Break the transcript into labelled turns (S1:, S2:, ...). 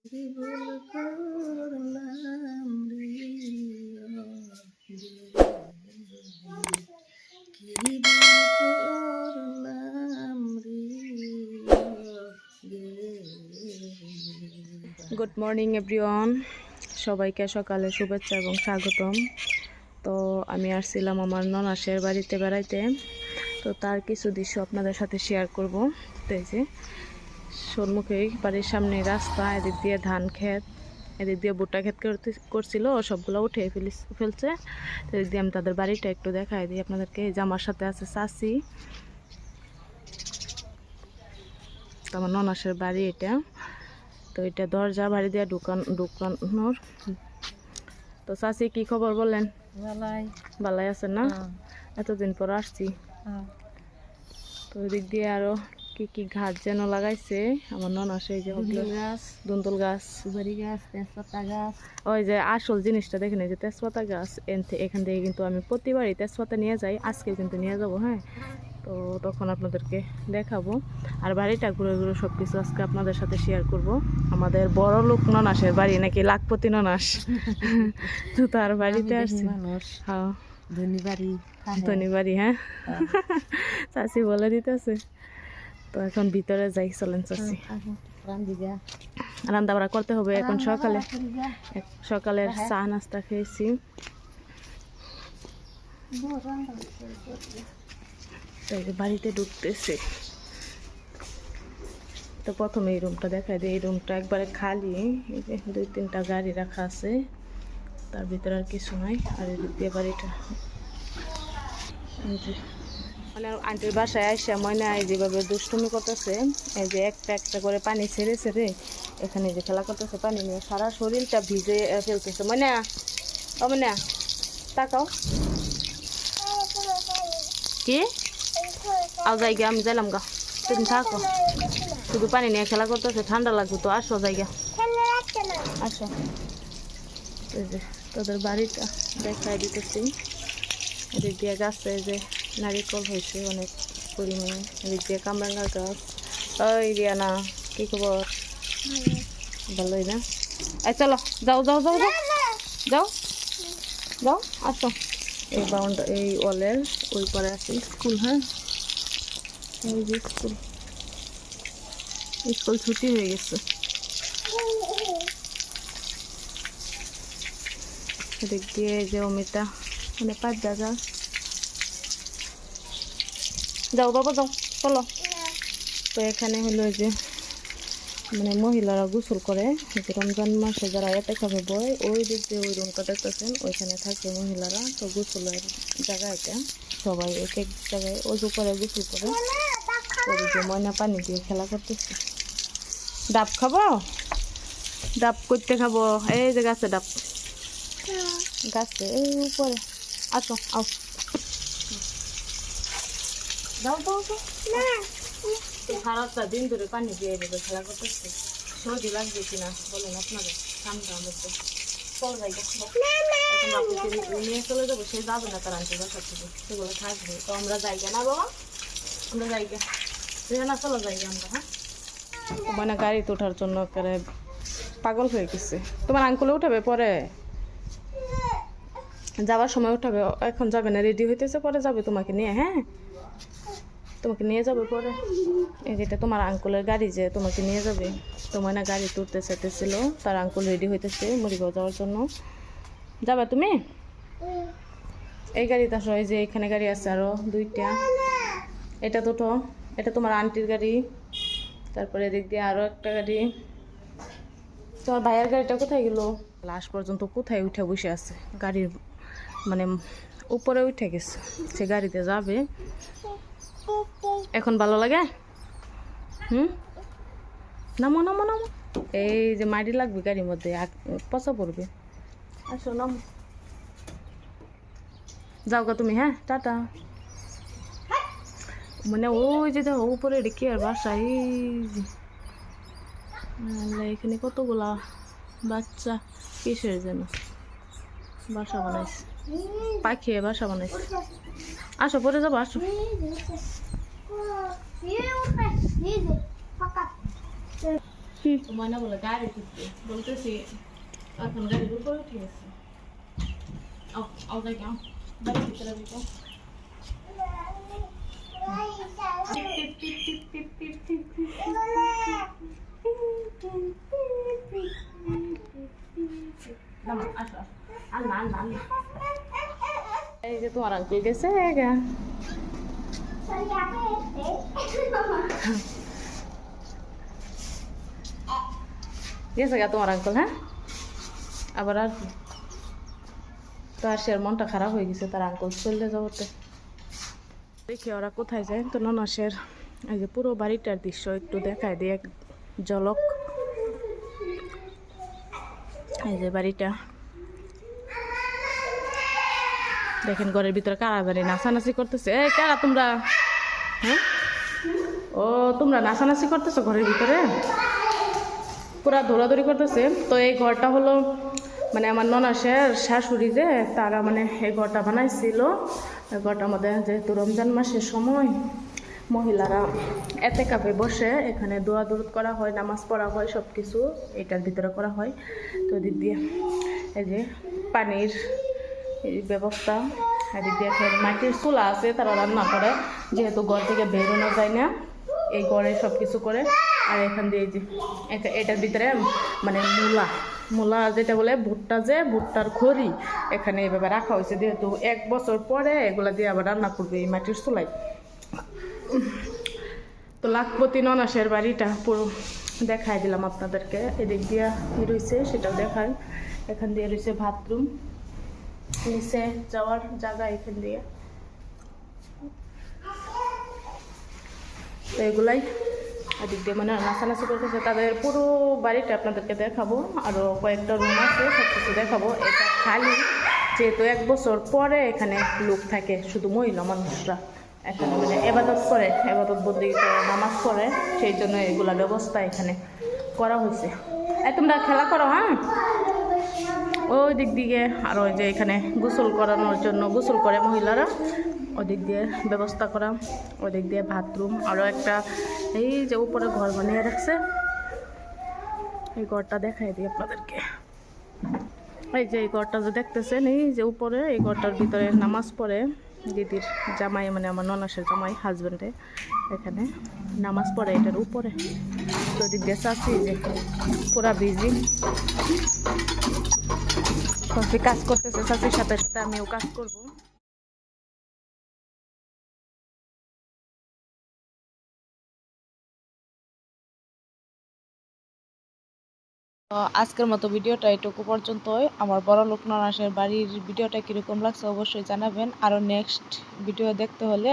S1: কি ভুল করলাম রে কি ভুল করলাম রে
S2: গুড মর্নিং এভরিওয়ান, সবাইকে সকালে শুভেচ্ছা এবং স্বাগতম। তো আমি আসছিলাম আমার ননাসের বাড়িতে বেড়াইতে, তো তার কিছু দৃশ্য আপনাদের সাথে শেয়ার করব। তো এই যে সম্মুখেই বাড়ির সামনে রাস্তা, এদিক দিয়ে ধান ক্ষেত, এদিক দিয়ে ভুট্টা ক্ষেত করছিল, সবগুলো উঠে ফেলছে। তো এদিক দিয়ে আমি তাদের বাড়িটা একটু দেখাই দিই আপনাদেরকে। এই যে আমার সাথে আছে চাচি, তো আমার ননাসের বাড়ি এটা। তো এটা দরজা বাড়ি দিয়ে ঢুকানোর। তো চাচি, কি খবর বলেন? ভালাই আছেন না? এতদিন পর আসছি। তো ওই দিয়ে আরো কি কি গাছ যেন লাগাইছে আমার ননাসে, এই যে দুন্দুল গাছ,
S1: সুপারি গাছ, তেজপাতা গাছ।
S2: ওই যে আসল জিনিসটা দেখেন, এই যে তেজপাতা গাছ। এখান থেকে কিন্তু আমি প্রতিবারই তেজপাতা নিয়ে যাই, আজকেও কিন্তু নিয়ে যাবো। হ্যাঁ, তো তখন আপনাদেরকে দেখাবো। আর বাড়িটা ঘুরে ঘুরে সব কিছু আজকে আপনাদের সাথে শেয়ার করব। আমাদের বড় লোক ননাসের বাড়ি, নাকি লাখপতি ননাস। তো তার বাড়িতে আসছি। হ্যাঁ, ধনী বাড়ি। হ্যাঁ, চাচি বলে দিতেছে। তো এখন ভিতরে যাই, চলেন চাচি। রান্না বাড়া করতে হবে এখন। সকালের চা নাস্তা খেয়েছি। বাড়িতে ঢুকতেছে। তো প্রথমে এই রুমটা দেখাই দিই। এই রুমটা একবারে খালি, এই যে 2-3টা গাড়ি রাখা আছে, তার ভিতরে আর কিছু নাই। আর এদিক দিয়ে বাড়িটা, মানে আন্টির বাসায় আসে ময়না এই যেভাবে দুষ্টুমি করতেছে। এই যে একটা একটা করে পানি ছেড়ে ছেড়ে এখানে যে খেলা করতেছে, পানি নিয়ে সারা শরীরটা ভিজে ফেলতেছে। ময়না, ও ময়না, তাকাও। কি আও জায়গা, আমি যাইলাম গা, তুমি থাকো। শুধু পানি নিয়ে খেলা করতেছে, ঠান্ডা লাগবে তো। আসো জায়গা, আসো। এই যে তোদের বাড়িটা দেখাই দিতেছি। এদিক দিয়ে গাছে যে নারিকল হয়েছে অনেক পরিমাণে, এদিক দিয়ে কামরাঙ্গার গাছ। ওই রিয়ানা, কি খবর? ভালোই না? এই চলো, যাও যাও যাও যাও যাও যাও, আসো। এই এই ওয়ালের ওই পারে আছে স্কুল। হ্যাঁ, এই যে স্কুল ছুটি হয়ে গেছে। এদিক দিয়ে যে অমিতা, মানে 5 জায়গা। যাও বাবা, যাও, চলো। তো এখানে হলো যে মানে মহিলারা গোসল করে, রমজান মাসে যারা এতে খাবে বয়, ওই দিক দিয়ে ওই রুমটা দেখতেছেন, ওইখানে থাকে মহিলারা। তো গোসলের জায়গা এটা, সবাই এক এক জায়গায় অজু করে গোসল করে। ওই যে ময়না পানি দিয়ে খেলা করতেছে। ডাব খাবো? ডাব করতে খাবো? এই যে গাছে ডাব, গাছে এই উপরে। আসো, আও, যাও যাও যাও। সারাটা দিন ধরে পানি দিয়ে এভাবে খেলা করতেছে। সর্দি লাগবে কিনা বলেন আপনাদের? ঠান্ডার মধ্যে চল জায়গা নিয়ে চলে যাবো, সে যাবে না তার আন্টির বাসা থেকে, সেগুলো থাকবে। তো আমরা জায়গা না বাবা, আমরা জায়গা না, চলো জায়গা আমরা। হ্যাঁ, মানে গাড়িতে ওঠার জন্য একেবারে পাগল হয়ে গেছে। তোমার আঙ্কুলে উঠাবে পরে, যাওয়ার সময় উঠাবে, এখন যাবে না, রেডি হইতেছে, পরে যাবে তোমাকে নিয়ে। হ্যাঁ, তোমাকে নিয়ে যাবে পরে। এই যেটা তোমার আঙ্কুলের গাড়ি, যে তোমাকে নিয়ে যাবে। তোমার না গাড়ি তুলতে চাইতেছিল, তার আঙ্কুল রেডি হইতেছে মুড়িগাঁও যাওয়ার জন্য। যাবে তুমি? এই গাড়িতে আসো। এই যে এখানে গাড়ি আছে আরো 2টা। এটা দুটো, এটা তোমার আন্টির গাড়ি। তারপরে এদিক দিয়ে আরো একটা গাড়ি। তোমার ভাইয়ের গাড়িটা কোথায় গেল? লাস্ট পর্যন্ত কোথায় উঠে বসে আছে, গাড়ির মানে উপরে উঠে গেছে, সে গাড়িতে যাবে। এখন ভালো লাগে? নামো নামো নামো। এই যে মাটি লাগবে গাড়ির মধ্যে, পচা পড়বে। আসো, নামো, যাও গা তুমি। হ্যাঁ, টাটা। মানে ওই যে দেখো উপরে কি আর বাসা, এই যে এখানে কতগুলা বাচ্চা কিসের যেন বাসা বানাইছে, পাখি বাসা বানাইছে। আসো, পরে যাবো, আসো। তোমার না বলে গাড়ি তুলতে বলতেছি এখন গাড়ির উপরে উঠে গেছে যাই গাও বাড়ি ভিতরে যাও এই যে তোমার আঙ্কেল গেছে গা গেছে গা তোমার আঙ্কেল। হ্যাঁ আবার আর কি তো আর মনটা খারাপ হয়ে গেছে তার আঙ্কেল চলে যাবতে দেখি ওরা কোথায় যায়। তো ননাসের এই যে পুরো বাড়িটার দৃশ্য একটু দেখায় দিয়ে এক ঝলক। এই যে বাড়িটা দেখেন ঘরের ভিতরে কারা বাড়ি নাচানাচি করতেছে। এই কারা তোমরা? হ্যাঁ ও তোমরা নাচানাচি করতেছো ঘরের ভিতরে পুরা দৌড়াদৌড়ি করতেছে। তো এই ঘরটা হলো মানে আমার ননাসের শাশুড়ি যে তারা মানে এই ঘরটা বানাইছিল। এই ঘরটার মধ্যে যেহেতু রমজান মাসের সময় মহিলারা এতে কাপে বসে এখানে দোয়া দরুদ করা হয়, নামাজ পড়া হয়, সব কিছু এটার ভিতরে করা হয়। তো এদিক দিয়ে এই যে পানির এই ব্যবস্থা, এদিক দিয়ে মাটির চুলা আছে তারা রান্না করে যেহেতু ঘর থেকে বেরোনো যায় না এই ঘরে সব কিছু করে। আর এখান দিয়ে এই যে এটার ভিতরে মানে মূলা যেটা বলে ভুট্টা যে ভুট্টার খড়ি এখানে এইভাবে রাখা হয়েছে যেহেতু 1 বছর পরে এগুলা দিয়ে আবার রান্না করবে এই মাটির চুলায়। তো লাখপতি ননাসের বাড়িটা পুরো দেখাই দিলাম আপনাদেরকে। এদিক দিয়ে রয়েছে সেটাও দেখায়। এখান দিয়ে রয়েছে বাথরুম, নিচে যাওয়ার জায়গা এখান দিয়ে। তো এগুলাই এদিক দিয়ে মানে নাচানাচি করতেছে তাদের পুরো বাড়িটা আপনাদেরকে দেখাবো। আরও কয়েকটা রুম আছে সব কিছু দেখাবো। এটা খালি যেহেতু 1 বছর পরে এখানে লোক থাকে শুধু মহিলা মানুষরা এখানে মানে এবাদত করে, এবাদত বন্দেগী করে, নামাজ পড়ে, সেই জন্য এগুলা ব্যবস্থা এখানে করা হয়েছে। তোমরা খেলা করো। হ্যাঁ ওই দিক দিয়ে আর ওই যে এখানে গোসল করানোর জন্য গোসল করে মহিলারা, ওদিক দিয়ে ব্যবস্থা করা, ওদিক দিয়ে বাথরুম। আরও একটা এই যে উপরে ঘর বানিয়ে রাখছে, এই ঘরটা দেখাই দিই আপনাদেরকে। এই যে এই ঘরটা যে দেখতেছেন এই যে উপরে এই ঘরটার ভিতরে নামাজ পড়ে দিদির জামাই মানে আমার ননাসের জামাই হাজব্যান্ডে এখানে নামাজ পড়ে এটার উপরে। তো দিক দিয়ে চাচ্ছি যে পুরা বিজি কাজ করতেছে, চাচির সাথে সাথে আমিও কাজ করবো। আজকের মতো ভিডিওটা এটুকু পর্যন্তই। আমার বড় লোক ননাসের বাড়ির ভিডিওটা কীরকম লাগছে অবশ্যই জানাবেন। আরও নেক্সট ভিডিও দেখতে হলে